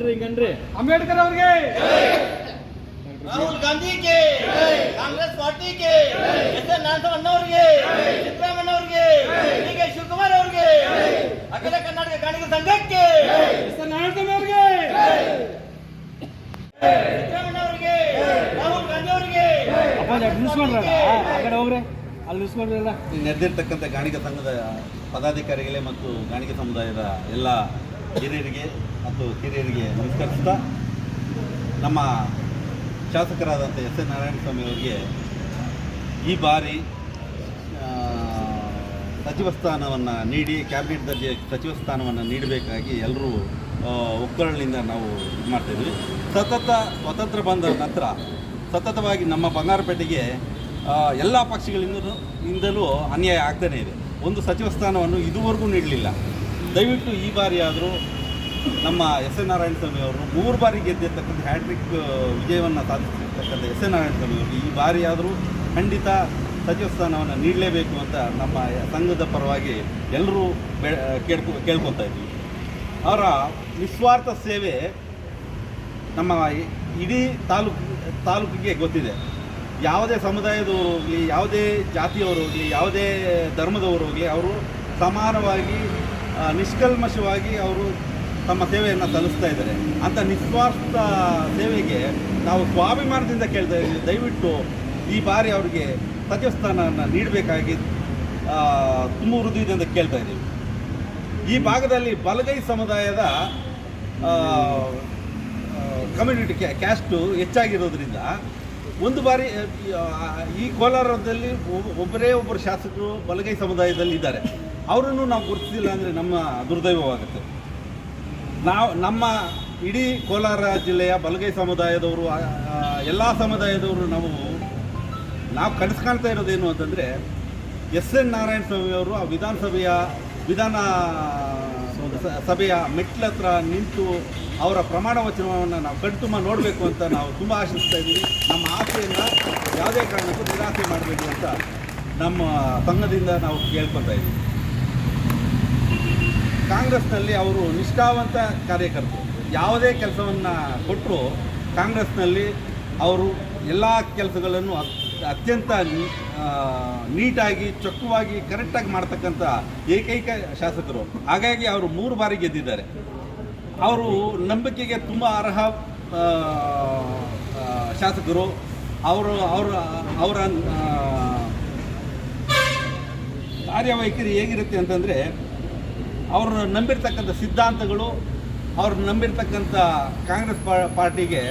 ಹಿಂಗನ್ರಿ ಅಂಬೇಡ್ಕರ್ ಅವ್ರಿಗೆ, ರಾಹುಲ್ ಗಾಂಧಿ ಕೆ, ಕಾಂಗ್ರೆಸ್ ಪಾರ್ಟಿ ಕೆ, ಎಸ್ ಎನ್ ಅಣ್ಣವ್ರಿಗೆ, ಸಿದ್ದರಾಮಯ್ಯ ಅವ್ರಿಗೆ, ಡಿ ಕೆ ಶಿವಕುಮಾರ್ ಅವ್ರಿಗೆ, ಅಖಿಲ ಕರ್ನಾಟಕ ಗಾಣಿಗ ಸಂಘಕ್ಕೆ, ಎಸ್ ಎನ್ ನಾರಾಯಣಸ್ವಾಮಿ ಅವ್ರಿಗೆ, ಸಿದ್ದರಾಮಯ್ಯ ಅವ್ರಿಗೆ, ರಾಹುಲ್ ಗಾಂಧಿ ಅವ್ರಿಗೆ, ಹೋಗ್ರೆ ಅಲ್ಲಿ ಇಸ್ಕೊಂಡ್ರಲ್ಲ. ನೆರೆದಿರ್ತಕ್ಕಂಥ ಗಾಣಿಗ ಸಂಘದ ಪದಾಧಿಕಾರಿಗಳೇ ಮತ್ತು ಗಾಣಿಗ ಸಮುದಾಯದ ಎಲ್ಲ ಹಿರಿಯರಿಗೆ ಮತ್ತು ಕಿರಿಯರಿಗೆ ನಮಸ್ಕರಿಸ್ತಾ, ನಮ್ಮ ಶಾಸಕರಾದಂಥ ಎಸ್ ಎನ್ ನಾರಾಯಣಸ್ವಾಮಿ ಅವರಿಗೆ ಈ ಬಾರಿ ಸಚಿವ ಸ್ಥಾನವನ್ನು ನೀಡಿ, ಕ್ಯಾಬಿನೆಟ್ ದರ್ಜೆ ಸಚಿವ ಸ್ಥಾನವನ್ನು ನೀಡಬೇಕಾಗಿ ಎಲ್ಲರೂ ಒಕ್ಕಲಿನಿಂದ ನಾವು ಇದು ಮಾಡ್ತಾಯಿದ್ವಿ. ಸ್ವತಂತ್ರ ಬಂದ ನಂತರ ಸತತವಾಗಿ ನಮ್ಮ ಬಂಗಾರಪೇಟೆಗೆ ಎಲ್ಲ ಪಕ್ಷಗಳಿಂದಲೂ ಅನ್ಯಾಯ ಆಗ್ತಾನೇ ಇದೆ. ಒಂದು ಸಚಿವ ಸ್ಥಾನವನ್ನು ಇದುವರೆಗೂ ನೀಡಲಿಲ್ಲ. ದಯವಿಟ್ಟು ಈ ಬಾರಿ ಆದರೂ ನಮ್ಮ ಎಸ್ ಎನ್ ನಾರಾಯಣಸ್ವಾಮಿ ಅವರು 3 ಬಾರಿ ಗೆದ್ದಿರ್ತಕ್ಕಂಥ ಹ್ಯಾಟ್ರಿಕ್ ವಿಜಯವನ್ನು ಸಾಧಿಸಿರ್ತಕ್ಕಂಥ ಎಸ್ ಎನ್ ನಾರಾಯಣಸ್ವಾಮಿ ಅವರು ಈ ಬಾರಿ ಆದರೂ ಖಂಡಿತ ಸಚಿವ ಸ್ಥಾನವನ್ನು ನೀಡಲೇಬೇಕು ಅಂತ ನಮ್ಮ ಸಂಘದ ಪರವಾಗಿ ಎಲ್ಲರೂ ಕೇಳ್ಕೊತಾ ಇದ್ವಿ. ಅವರ ನಿಸ್ವಾರ್ಥ ಸೇವೆ ನಮ್ಮ ಇಡೀ ತಾಲೂಕಿಗೆ ಗೊತ್ತಿದೆ. ಯಾವುದೇ ಸಮುದಾಯದವರು ಹೋಗಲಿ, ಯಾವುದೇ ಜಾತಿಯವರು ಹೋಗಲಿ, ಯಾವುದೇ ಧರ್ಮದವರು ಹೋಗಲಿ, ಅವರು ಸಮಾನವಾಗಿ ನಿಷ್ಕಲ್ಮಶವಾಗಿ ಅವರು ತಮ್ಮ ಸೇವೆಯನ್ನು ಸಲ್ಲಿಸ್ತಾ ಇದ್ದಾರೆ. ಅಂಥ ನಿಸ್ವಾರ್ಥ ಸೇವೆಗೆ ನಾವು ಸ್ವಾಭಿಮಾನದಿಂದ ಕೇಳ್ತಾ ಇದ್ದೀವಿ. ದಯವಿಟ್ಟು ಈ ಬಾರಿ ಅವರಿಗೆ ಸಚಿವ ಸ್ಥಾನವನ್ನು ನೀಡಬೇಕಾಗಿ ತುಂಬ ಹೃದಯದಿಂದ ಕೇಳ್ತಾ ಇದ್ದೀವಿ. ಈ ಭಾಗದಲ್ಲಿ ಬಲಗೈ ಸಮುದಾಯದ ಕಮ್ಯುನಿಟಿ ಕ್ಯಾಸ್ಟು ಹೆಚ್ಚಾಗಿರೋದ್ರಿಂದ ಒಂದು ಬಾರಿ ಈ ಕೋಲಾರದಲ್ಲಿ ಒಬ್ಬರು ಶಾಸಕರು ಬಲಗೈ ಸಮುದಾಯದಲ್ಲಿ ಇದ್ದಾರೆ. ಅವರನ್ನು ನಾವು ಗುರುತಿಸಿಲ್ಲ ಅಂದರೆ ನಮ್ಮ ದುರ್ದೈವವಾಗುತ್ತೆ. ನಮ್ಮ ಇಡೀ ಕೋಲಾರ ಜಿಲ್ಲೆಯ ಬಲಗೈ ಸಮುದಾಯದವರು, ಎಲ್ಲ ಸಮುದಾಯದವರು ನಾವು ಕನಸ್ಕಾಣ್ತಾ ಇರೋದೇನು ಅಂತಂದರೆ, ಎಸ್ ಎನ್ ನಾರಾಯಣಸ್ವಾಮಿ ಅವರು ಆ ವಿಧಾನ ಸಭೆಯ ಮೆಟ್ಲ ಹತ್ರ ನಿಂತು ಅವರ ಪ್ರಮಾಣ ವಚನವನ್ನು ನಾವು ಕಣ್ತುಂಬ ನೋಡಬೇಕು ಅಂತ ನಾವು ತುಂಬ ಆಶಿಸ್ತಾ ಇದ್ದೀವಿ. ನಮ್ಮ ಆಸೆಯನ್ನು ಯಾವುದೇ ಕಾರಣಕ್ಕೂ ನಿರಾಸೆ ಮಾಡಬೇಕು ಅಂತ ನಮ್ಮ ಸಂಘದಿಂದ ನಾವು ಕೇಳ್ಕೊತಾ ಇದ್ದೀವಿ. ಕಾಂಗ್ರೆಸ್ನಲ್ಲಿ ಅವರು ನಿಷ್ಠಾವಂತ ಕಾರ್ಯಕರ್ತರು. ಯಾವುದೇ ಕೆಲಸವನ್ನು ಕೊಟ್ಟರು ಕಾಂಗ್ರೆಸ್ನಲ್ಲಿ ಅವರು ಎಲ್ಲ ಕೆಲಸಗಳನ್ನು ಅತ್ಯಂತ ನೀಟಾಗಿ, ಚೊಕ್ಕವಾಗಿ, ಕರೆಕ್ಟಾಗಿ ಮಾಡ್ತಕ್ಕಂಥ ಏಕೈಕ ಶಾಸಕರು. ಹಾಗಾಗಿ ಅವರು 3 ಬಾರಿ ಗೆದ್ದಿದ್ದಾರೆ. ಅವರು ನಂಬಿಕೆಗೆ ತುಂಬ ಅರ್ಹ ಶಾಸಕರು. ಅವರ ಕಾರ್ಯವೈಖರಿ ಹೇಗಿರುತ್ತೆ ಅಂತಂದರೆ, ಅವರು ನಂಬಿರ್ತಕ್ಕಂಥ ಸಿದ್ಧಾಂತಗಳು, ಅವರು ನಂಬಿರ್ತಕ್ಕಂಥ ಕಾಂಗ್ರೆಸ್ ಪಾರ್ಟಿಗೆ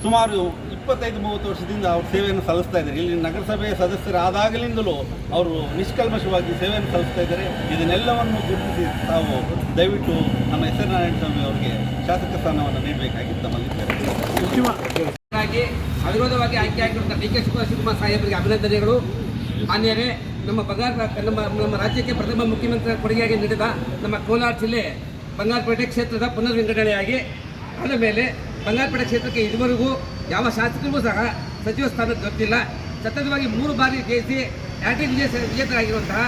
ಸುಮಾರು 25-30 ವರ್ಷದಿಂದ ಅವರು ಸೇವೆಯನ್ನು ಸಲ್ಲಿಸ್ತಾ ಇದ್ದಾರೆ. ಇಲ್ಲಿ ನಗರಸಭೆಯ ಸದಸ್ಯರಾದಾಗಲಿಂದಲೂ ಅವರು ನಿಷ್ಕಲ್ಮಶವಾಗಿ ಸೇವೆಯನ್ನು ಸಲ್ಲಿಸ್ತಾ ಇದ್ದಾರೆ. ಇದನ್ನೆಲ್ಲವನ್ನು ಗುರುತಿಸಿ ತಾವು ದಯವಿಟ್ಟು ನಮ್ಮ ಎಸ್ ಎನ್ ನಾರಾಯಣಸ್ವಾಮಿ ಅವರಿಗೆ ಶಾಸಕ ಸ್ಥಾನವನ್ನು ನೀಡಬೇಕಾಗಿ ತಮ್ಮಲ್ಲಿ ಅವಿರೋಧವಾಗಿ ಆಯ್ಕೆಯಾಗಿರುವಂಥ ಡಿ ಕೆ ಶಿವಕುಮಾರ್ ಸಾಹೇಬರಿಗೆ ಅಭಿನಂದನೆಗಳು. ಮಾನ್ಯರೇ, ನಮ್ಮ ರಾಜ್ಯಕ್ಕೆ ಪ್ರಥಮ ಮುಖ್ಯಮಂತ್ರಿ ಕೊಡುಗೆಯಾಗಿ ನೀಡಿದ ನಮ್ಮ ಕೋಲಾರ ಜಿಲ್ಲೆ ಬಂಗಾರಪೇಟೆ ಕ್ಷೇತ್ರದ ಪುನರ್ವಿಂಗಡಣೆಯಾಗಿ ಆದ ಮೇಲೆ ಬಂಗಾರಪೇಟೆ ಕ್ಷೇತ್ರಕ್ಕೆ ಇದುವರೆಗೂ ಯಾವ ಶಾಸಕರಿಗೂ ಸಹ ಸಚಿವ ಸ್ಥಾನ ದೊರೆತಿಲ್ಲ. ಸತತವಾಗಿ 3 ಬಾರಿ ಜಯಿಸಿ ಹ್ಯಾಟ್ರಿಕ್ ವಿಜೇತರಾಗಿರುವಂತಹ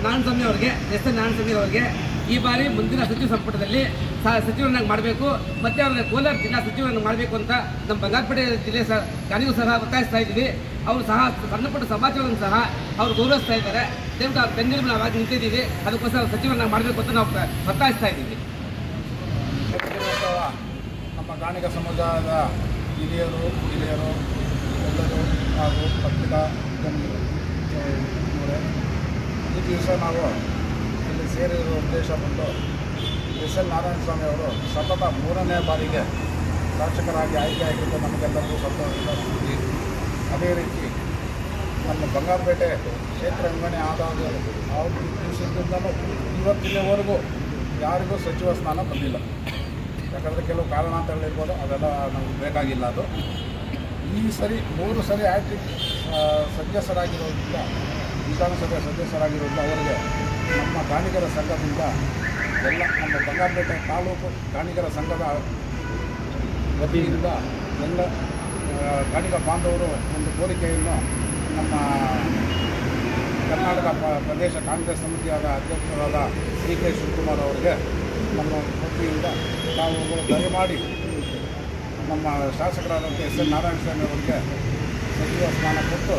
ನಾರಾಯಣಸ್ವಾಮಿ ಅವರಿಗೆ, ಎಸ್ ಎನ್ ನಾರಾಯಣಸ್ವಾಮಿ ಅವರಿಗೆ ಈ ಬಾರಿ ಮುಂದಿನ ಸಚಿವ ಸಂಪುಟದಲ್ಲಿ ಸಚಿವರನ್ನಾಗಿ ಮಾಡಬೇಕು, ಮತ್ತು ಅವರಿಗೆ ಕೋಲಾರ ಜಿಲ್ಲಾ ಸಚಿವರನ್ನು ಮಾಡಬೇಕು ಅಂತ ನಮ್ಮ ಬಂಗಾರಪೇಟೆ ಜಿಲ್ಲೆ ಗಾಣಿಗೂ ಸಹ ಒತ್ತಾಯಿಸ್ತಾ ಇದ್ದೀವಿ. ಅವರು ಸಹ ಸಣ್ಣಪುಟ್ಟ ಸಮಾಜವನ್ನು ಸಹ ಅವರು ಗೌರವಿಸ್ತಾ ಇದ್ದಾರೆ. ದಯವಿಟ್ಟು ಅವ್ರ ಬೆನ್ನೆಲುಬು ನಾವಾಗಿ ನಿಂತಿದ್ದೀವಿ. ಅದಕ್ಕೋಸ್ಕರ ಸಚಿವರನ್ನಾಗಿ ಮಾಡಬೇಕು ಅಂತ ನಾವು ಒತ್ತಾಯಿಸ್ತಾ ಇದ್ದೀವಿ. ನಮ್ಮ ಗಾಣಿಗ ಸಮುದಾಯದ ಹಿರಿಯರು ಎಲ್ಲರೂ ಹಾಗೂ ಪತ್ರಿಕಾ ಈ ದಿವಸ ನಾವು ಇಲ್ಲಿ ಸೇರಿರುವ ಉದ್ದೇಶ ಬಂದು ಎಸ್ ಎನ್ ನಾರಾಯಣಸ್ವಾಮಿ ಅವರು ಸತತ 3ನೇ ಬಾರಿಗೆ ಶಾಸಕರಾಗಿ ಆಯ್ಕೆಯಾಗಿದ್ದು ನಮಗೆಲ್ಲರಿಗೂ ಸಂತೋಷದ ಸುದ್ದಿ. ಅದೇ ರೀತಿ ನಮ್ಮ ಬಂಗಾರಪೇಟೆ ಕ್ಷೇತ್ರ ವಿಂಗಡಣೆ ಆದಾಗ ಆ ದಿವಸದಿಂದಲೂ ಇವತ್ತಿನವರೆಗೂ ಯಾರಿಗೂ ಸಚಿವ ಸ್ಥಾನ ಬಂದಿಲ್ಲ. ಯಾಕಂದರೆ ಕೆಲವು ಕಾರಣಾಂತರಗಳಿರ್ಬೋದು, ಅದೆಲ್ಲ ನಮಗೆ ಬೇಕಾಗಿಲ್ಲ. ಅದು ಈ ಸರಿ 3 ಸರಿ ಹ್ಯಾಟ್ರಿಕ್ ಸದಸ್ಯರಾಗಿರೋದ್ರಿಂದ, ವಿಧಾನಸಭೆ ಸದಸ್ಯರಾಗಿರೋದ್ರಿಂದ ಅವರಿಗೆ ನಮ್ಮ ಗಾಣಿಗರ ಸಂಘದಿಂದ ಎಲ್ಲ ನಮ್ಮ ಬಂಗಾರಪೇಟೆ ತಾಲೂಕು ಗಾಣಿಗರ ಸಂಘದ ವತಿಯಿಂದ ಎಲ್ಲ ಗಾಣಿಗ ಬಾಂಧವರು ಒಂದು ಕೋರಿಕೆಯನ್ನು ನಮ್ಮ ಕರ್ನಾಟಕ ಪ್ರದೇಶ ಕಾಂಗ್ರೆಸ್ ಸಮಿತಿಯಾದ ಅಧ್ಯಕ್ಷರಾದ ಡಿ ಕೆ ಶಿವಕುಮಾರ್ ಅವರಿಗೆ ನಮ್ಮ ವತಿಯಿಂದ ನಾವು ದಯಮಾಡಿ ನಮ್ಮ ಶಾಸಕರಾದಂಥ ಎಸ್ ಎನ್ ನಾರಾಯಣಸ್ವಾಮಿ ಅವರಿಗೆ ಸಚಿವ ಸ್ಥಾನ ಕೊಟ್ಟು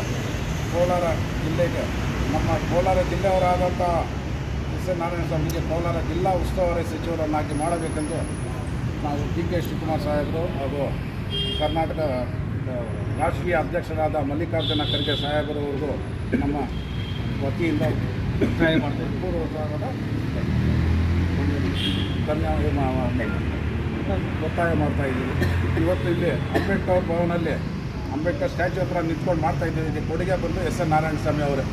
ಕೋಲಾರ ಜಿಲ್ಲೆಗೆ ನಮ್ಮ ಕೋಲಾರ ಜಿಲ್ಲೆಯವರಾದಂಥ ಎಸ್ ಎನ್ ನಾರಾಯಣಸ್ವಾಮಿಗೆ ಕೋಲಾರ ಜಿಲ್ಲಾ ಉಸ್ತುವಾರಿ ಸಚಿವರನ್ನಾಗಿ ಮಾಡಬೇಕೆಂದು ನಾವು ಡಿ ಕೆ ಶಿವಕುಮಾರ್ ಸಾಹೇಬರು ಹಾಗೂ ಕರ್ನಾಟಕ ರಾಷ್ಟ್ರೀಯ ಅಧ್ಯಕ್ಷರಾದ ಮಲ್ಲಿಕಾರ್ಜುನ ಖರ್ಗೆ ಸಾಹೇಬರವರೆಗೂ ನಮ್ಮ ವತಿಯಿಂದ ಒತ್ತಾಯ ಮಾಡ್ತೀವಿ. ಪೂರ್ವಕವಾದ ಒತ್ತಾಯ ಮಾಡ್ತಾ ಇದ್ದೀವಿ. ಇವತ್ತು ಇಲ್ಲಿ ಅಂಬೇಡ್ಕರ್ ಭವನಲ್ಲಿ ಅಂಬೇಡ್ಕರ್ ಸ್ಟ್ಯಾಚ್ಯೂ ಹತ್ರ ನಿಂತ್ಕೊಂಡು ಮಾಡ್ತಾ ಇದ್ದೀವಿ. ಇದಕ್ಕೆ ಕೊಡುಗೆ ಬಂದು ಎಸ್ ಎನ್ ನಾರಾಯಣಸ್ವಾಮಿ ಅವರೇ.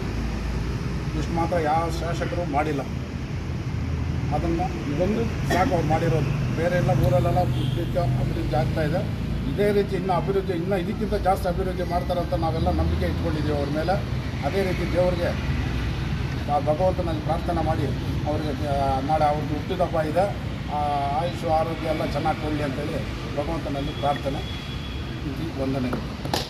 ಇಷ್ಟು ಮಾತ್ರ ಯಾವ ಶಾಸಕರು ಮಾಡಿಲ್ಲ. ಅದನ್ನು ಇದೊಂದು ಸಾಕು ಅವ್ರು ಮಾಡಿರೋದು. ಬೇರೆ ಎಲ್ಲ ಊರಲ್ಲೆಲ್ಲ ಅಭಿವೃದ್ಧಿ ಆಗ್ತಾಯಿದೆ. ಇದೇ ರೀತಿ ಇನ್ನೂ ಇದಕ್ಕಿಂತ ಜಾಸ್ತಿ ಅಭಿವೃದ್ಧಿ ಮಾಡ್ತಾರಂತ ನಾವೆಲ್ಲ ನಂಬಿಕೆ ಇಟ್ಕೊಂಡಿದ್ದೀವಿ ಅವ್ರ ಮೇಲೆ. ಅದೇ ರೀತಿ ದೇವರಿಗೆ ಭಗವಂತನಲ್ಲಿ ಪ್ರಾರ್ಥನೆ ಮಾಡಿ ಅವ್ರಿಗೆ ನಾಳೆ ಅವ್ರದ್ದು ಹುಟ್ಟಿದಬ್ಬ ಇದೆ, ಆಯುಷು ಆರೋಗ್ಯ ಎಲ್ಲ ಚೆನ್ನಾಗಿ ಕೊಡಲಿ ಅಂತೇಳಿ ಭಗವಂತನಲ್ಲಿ ಪ್ರಾರ್ಥನೆ ವಂದನೆ.